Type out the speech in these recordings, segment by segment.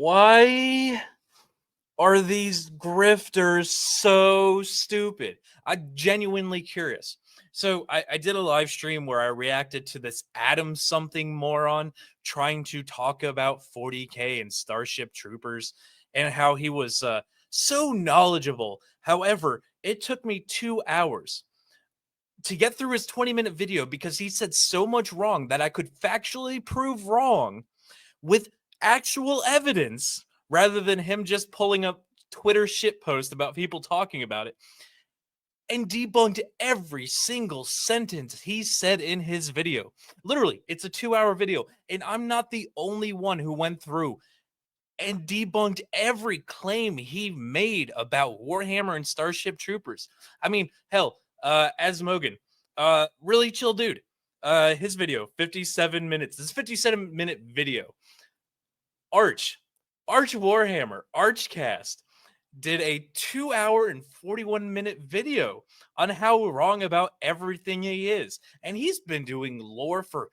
Why are these grifters so stupid? I'm genuinely curious. So I did a live stream where I reacted to this Adam something moron trying to talk about 40k and Starship Troopers and how he was so knowledgeable. However, it took me 2 hours to get through his 20-minute video because he said so much wrong that I could factually prove wrong with actual evidence rather than him just pulling up Twitter shit post about people talking about it, and debunked every single sentence he said in his video. Literally, it's a 2-hour video, and I'm not the only one who went through and debunked every claim he made about Warhammer and Starship Troopers. I mean, hell, Asmogan, really chill dude. His video, 57 minutes. This 57-minute video. Arch Warhammer, Archcast did a 2-hour and 41-minute video on how wrong about everything he is. And he's been doing lore for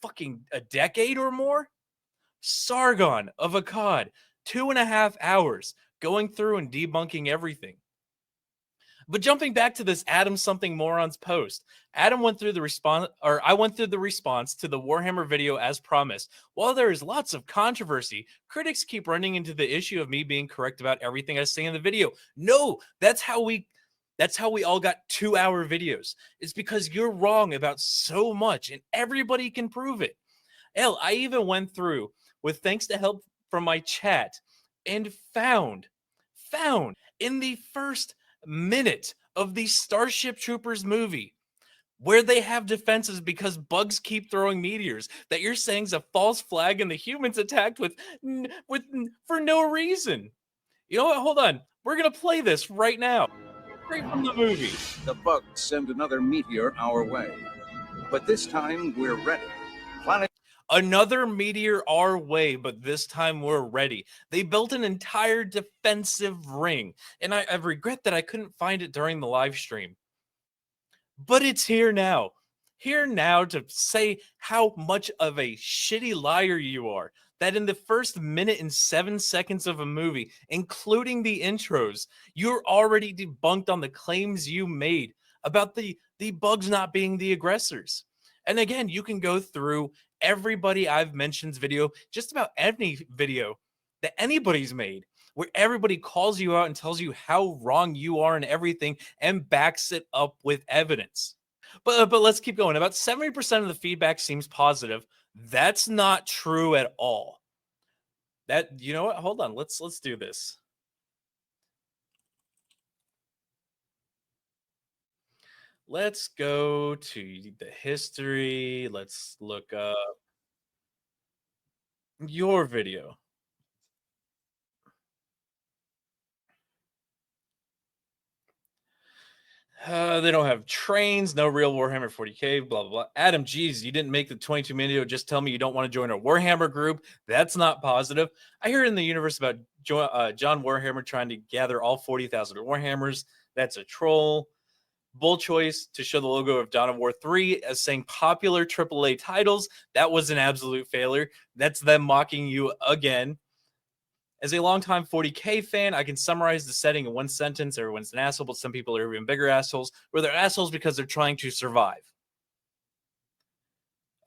fucking a decade or more. Sargon of Akkad, 2.5 hours going through and debunking everything. But jumping back to this Adam something moron's post, Adam went through the response, or I went through the response to the Warhammer video as promised. While there is lots of controversy, critics keep running into the issue of me being correct about everything I say in the video. No, that's how we all got 2-hour videos. It's because you're wrong about so much and everybody can prove it. Hell, I even went through with thanks to help from my chat and found in the first minute of the Starship Troopers movie where they have defenses because bugs keep throwing meteors that you're saying is a false flag and the humans attacked with for no reason. You know what? Hold on. We're going to play this right now. Straight from the movie. The bugs send another meteor our way. But this time we're ready. Another meteor our way, but this time we're ready. They built an entire defensive ring, and I regret that I couldn't find it during the live stream. But it's here now. Here now to say how much of a shitty liar you are. That in the first minute and 7 seconds of a movie, including the intros, you're already debunked on the claims you made about the bugs not being the aggressors. And again, you can go through everybody I've mentioned's video, just about any video that anybody's made, where everybody calls you out and tells you how wrong you are and everything and backs it up with evidence. But let's keep going. About 70% of the feedback seems positive. That's not true at all. That, you know what? Hold on. Let's do this. Let's go to the history. Let's look up your video. They don't have trains, no real Warhammer 40k, blah, blah, blah. Adam, geez, you didn't make the 22 video. Just tell me you don't want to join a Warhammer group. That's not positive. I hear in the universe about John Warhammer trying to gather all 40,000 Warhammers. That's a troll. Bull choice to show the logo of Dawn of War 3 as saying popular AAA titles. That was an absolute failure. That's them mocking you again. As a longtime 40k fan, I can summarize the setting in one sentence. Everyone's an asshole, but some people are even bigger assholes, where they're assholes because they're trying to survive.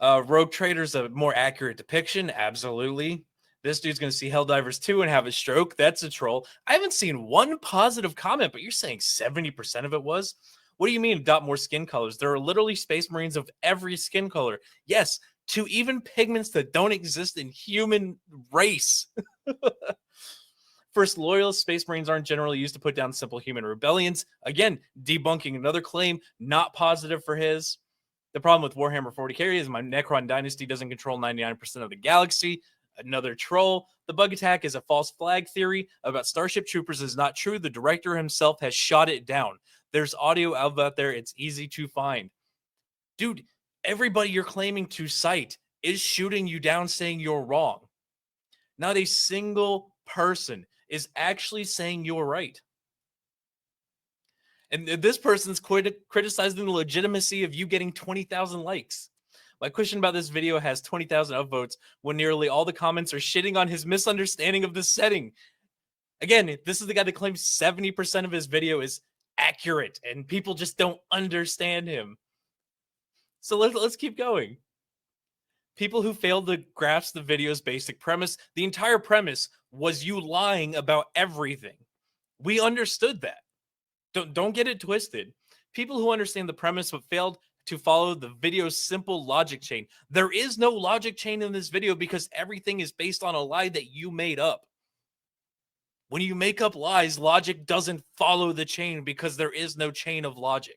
Rogue Trader's a more accurate depiction. Absolutely. This dude's going to see Helldivers 2 and have a stroke. That's a troll. I haven't seen one positive comment, but you're saying 70% of it was? What do you mean adopt more skin colors? There are literally Space Marines of every skin color. Yes, to even pigments that don't exist in human race. First, loyalist Space Marines aren't generally used to put down simple human rebellions. Again, debunking another claim, not positive for his. The problem with Warhammer 40k is my Necron dynasty doesn't control 99% of the galaxy. Another troll. The bug attack is a false flag theory about Starship Troopers is not true. The director himself has shot it down. There's audio out there. It's easy to find. Dude, everybody you're claiming to cite is shooting you down saying you're wrong. Not a single person is actually saying you're right. And this person's criticizing the legitimacy of you getting 20,000 likes. My question about this video has 20,000 upvotes when nearly all the comments are shitting on his misunderstanding of the setting. Again, this is the guy that claims 70% of his video is accurate and people just don't understand him. So let's keep going. People who failed to grasp the video's basic premise, the entire premise was you lying about everything. We understood that. Don't get it twisted. People who understand the premise but failed to follow the video's simple logic chain. There is no logic chain in this video because everything is based on a lie that you made up. When you make up lies, logic doesn't follow the chain because there is no chain of logic.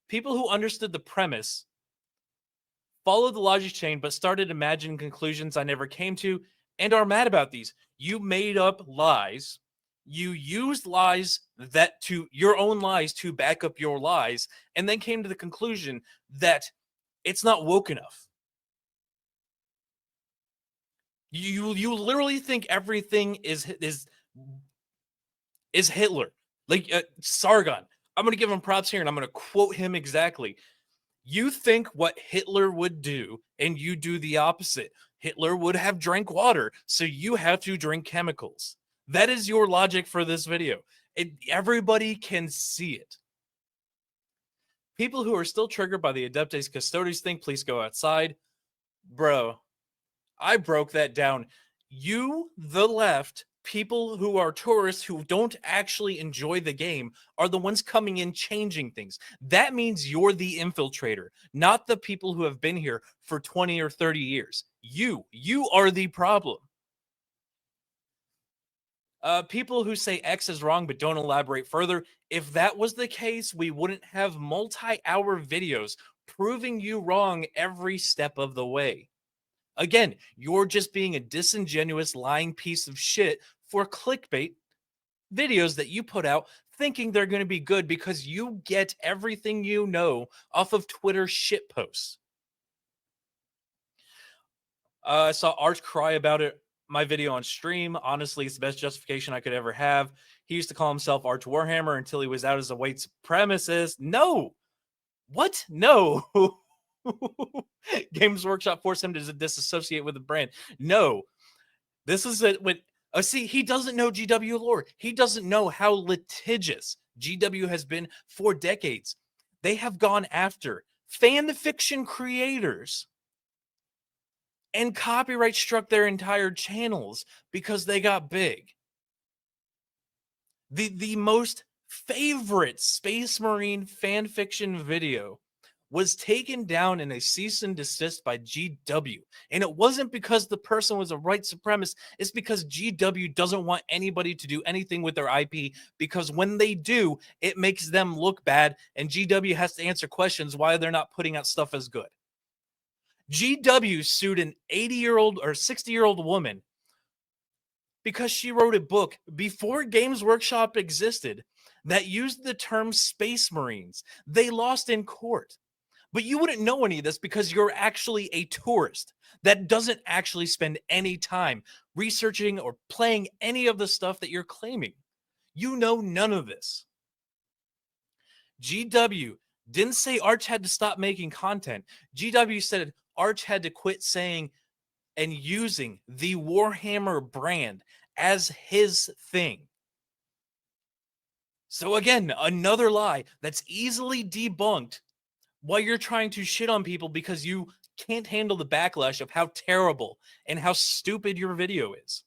People who understood the premise followed the logic chain but started imagining conclusions I never came to and are mad about these. You made up lies. You used lies your own lies to back up your lies, and then came to the conclusion that it's not woke enough. You literally think everything is Hitler. Like Sargon. I'm going to give him props here and I'm going to quote him exactly. You think what Hitler would do and you do the opposite. Hitler would have drank water, so you have to drink chemicals. That is your logic for this video. Everybody can see it. People who are still triggered by the Adeptus Custodes thing, please go outside. Bro, I broke that down. You, the left, people who are tourists who don't actually enjoy the game are the ones coming in changing things. That means you're the infiltrator, not the people who have been here for 20 or 30 years. You are the problem. People who say X is wrong but don't elaborate further, if that was the case, we wouldn't have multi-hour videos proving you wrong every step of the way. Again, you're just being a disingenuous, lying piece of shit for clickbait videos that you put out thinking they're going to be good because you get everything you know off of Twitter shit posts. I saw Arch cry about it. My video on stream. Honestly, it's the best justification I could ever have. He used to call himself Arch Warhammer until he was out as a white supremacist. No. What? No. Games Workshop forced him to disassociate with the brand. No. This is it. See, he doesn't know GW lore. He doesn't know how litigious GW has been for decades. They have gone after fan fiction creators and copyright struck their entire channels because they got big. The most favorite Space Marine fan fiction video was taken down in a cease and desist by GW. And it wasn't because the person was a white supremacist. It's because GW doesn't want anybody to do anything with their IP, because when they do, it makes them look bad, and GW has to answer questions why they're not putting out stuff as good. GW sued an 80-year-old or 60-year-old woman because she wrote a book before Games Workshop existed that used the term Space Marines. They lost in court. But you wouldn't know any of this because you're actually a tourist that doesn't actually spend any time researching or playing any of the stuff that you're claiming. You know none of this. GW didn't say Arch had to stop making content. GW said Arch had to quit saying and using the Warhammer brand as his thing. So again, another lie that's easily debunked while you're trying to shit on people because you can't handle the backlash of how terrible and how stupid your video is.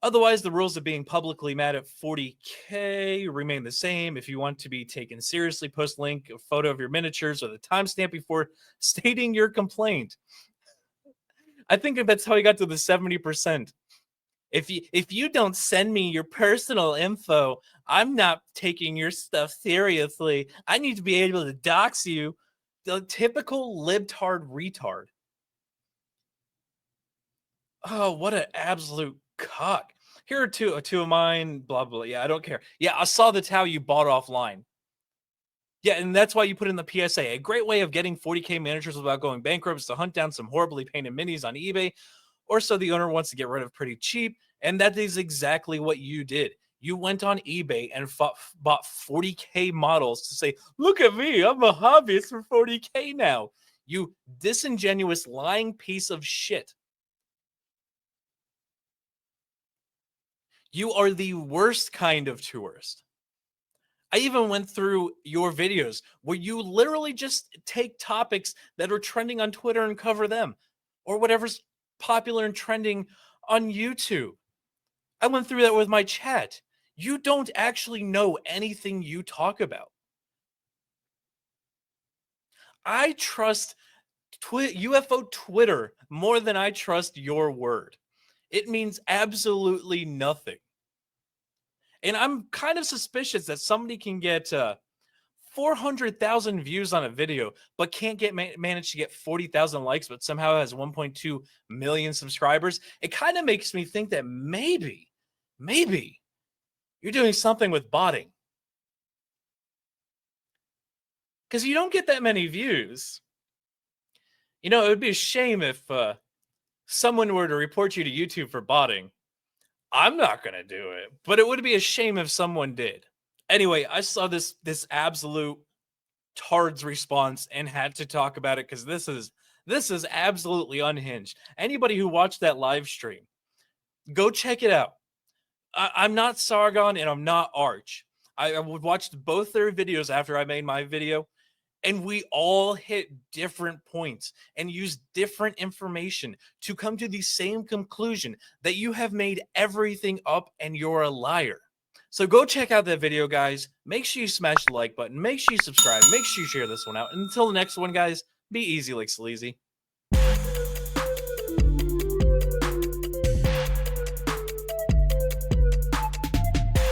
Otherwise, the rules of being publicly mad at 40k remain the same. If you want to be taken seriously, post link, a photo of your miniatures, or the timestamp before stating your complaint. I think that's how he got to the 70%. If you don't send me your personal info, I'm not taking your stuff seriously. I need to be able to dox you. The typical libtard retard. Oh, what an absolute cock. Here are two of mine, blah, blah. Yeah, I don't care. Yeah, I saw the towel you bought offline. Yeah, and that's why you put in the PSA. A great way of getting 40k miniatures without going bankrupt is to hunt down some horribly painted minis on eBay, or so the owner wants to get rid of pretty cheap. And that is exactly what you did. You went on eBay and bought 40k models to say, look at me, I'm a hobbyist for 40k now. You disingenuous, lying piece of shit. You are the worst kind of tourist. I even went through your videos where you literally just take topics that are trending on Twitter and cover them, or whatever's popular and trending on YouTube. I went through that with my chat. You don't actually know anything you talk about. I trust UFO Twitter more than I trust your word. It means absolutely nothing. And I'm kind of suspicious that somebody can get 400,000 views on a video, but can't manage to get 40,000 likes, but somehow has 1.2 million subscribers. It kind of makes me think that maybe you're doing something with botting. Because you don't get that many views. You know, it would be a shame if someone were to report you to YouTube for botting. I'm not going to do it, but it would be a shame if someone did. Anyway, I saw this absolute tard's response and had to talk about it because this is absolutely unhinged. Anybody who watched that live stream, go check it out. I'm not Sargon and I'm not Arch. I watched both their videos after I made my video, and we all hit different points and use different information to come to the same conclusion that you have made everything up and you're a liar. So go check out that video, guys. Make sure you smash the like button. Make sure you subscribe. Make sure you share this one out. And until the next one, guys, be easy like sleazy.